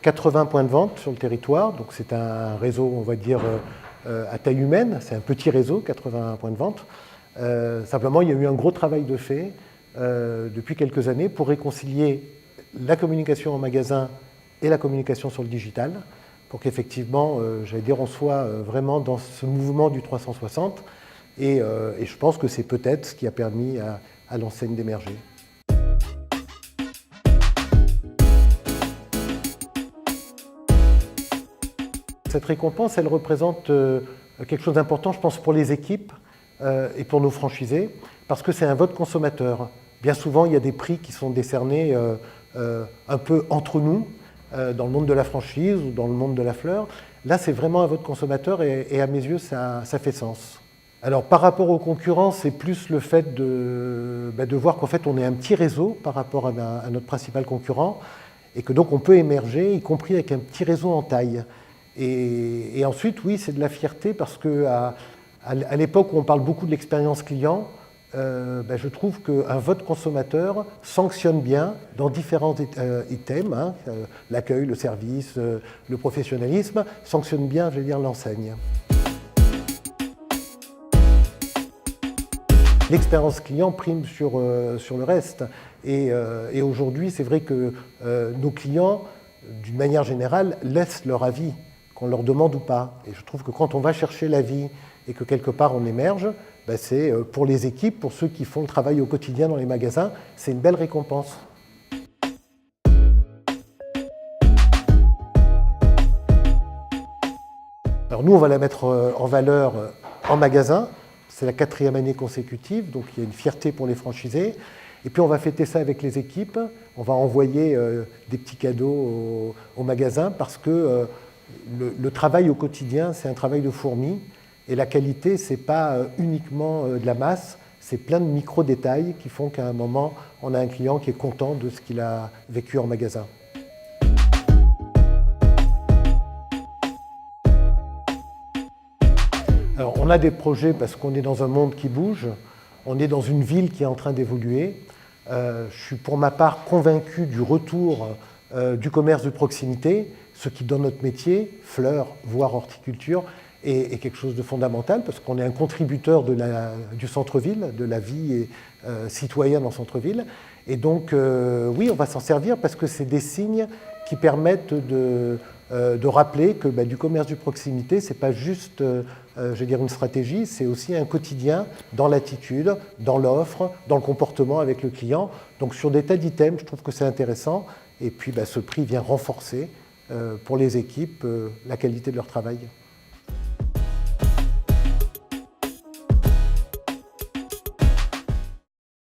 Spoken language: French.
80 points de vente sur le territoire, donc c'est un réseau, on va dire, à taille humaine, c'est un petit réseau, 80 points de vente. Simplement, il y a eu un gros travail de fait depuis quelques années pour réconcilier la communication en magasin et la communication sur le digital, pour qu'effectivement, j'allais dire, on soit vraiment dans ce mouvement du 360, et je pense que c'est peut-être ce qui a permis à l'enseigne d'émerger. Cette récompense, elle représente quelque chose d'important, je pense, pour les équipes et pour nos franchisés, parce que c'est un vote consommateur. Bien souvent, il y a des prix qui sont décernés un peu entre nous, dans le monde de la franchise ou dans le monde de la fleur. Là, c'est vraiment un vote consommateur et à mes yeux, ça fait sens. Alors, par rapport aux concurrents, c'est plus le fait de voir qu'en fait, on est un petit réseau par rapport à notre principal concurrent et que donc on peut émerger, y compris avec un petit réseau en taille. Et ensuite, oui, c'est de la fierté parce qu'à l'époque où on parle beaucoup de l'expérience client, je trouve qu'un vote consommateur sanctionne bien dans différents items, l'accueil, le service, le professionnalisme, sanctionne bien, je vais dire, l'enseigne. L'expérience client prime sur le reste. Et aujourd'hui, c'est vrai que nos clients, d'une manière générale, laissent leur avis, qu'on leur demande ou pas. Et je trouve que quand on va chercher l'avis et que quelque part on émerge, c'est pour les équipes, pour ceux qui font le travail au quotidien dans les magasins, c'est une belle récompense. Alors nous, on va la mettre en valeur en magasin. C'est la 4e année consécutive, donc il y a une fierté pour les franchisés. Et puis on va fêter ça avec les équipes. On va envoyer des petits cadeaux au magasin parce que le travail au quotidien, c'est un travail de fourmi. Et la qualité, ce n'est pas uniquement de la masse, c'est plein de micro-détails qui font qu'à un moment, on a un client qui est content de ce qu'il a vécu en magasin. Alors, on a des projets parce qu'on est dans un monde qui bouge, on est dans une ville qui est en train d'évoluer. Je suis pour ma part convaincu du retour du commerce de proximité, ce qui dans notre métier, fleurs, voire horticulture, est quelque chose de fondamental parce qu'on est un contributeur du centre-ville, de la vie citoyenne en centre-ville. Et donc, oui, on va s'en servir parce que c'est des signes qui permettent de rappeler que du commerce de proximité, ce n'est pas juste je veux dire une stratégie, c'est aussi un quotidien dans l'attitude, dans l'offre, dans le comportement avec le client. Donc sur des tas d'items, je trouve que c'est intéressant. Et puis ce prix vient renforcer pour les équipes la qualité de leur travail.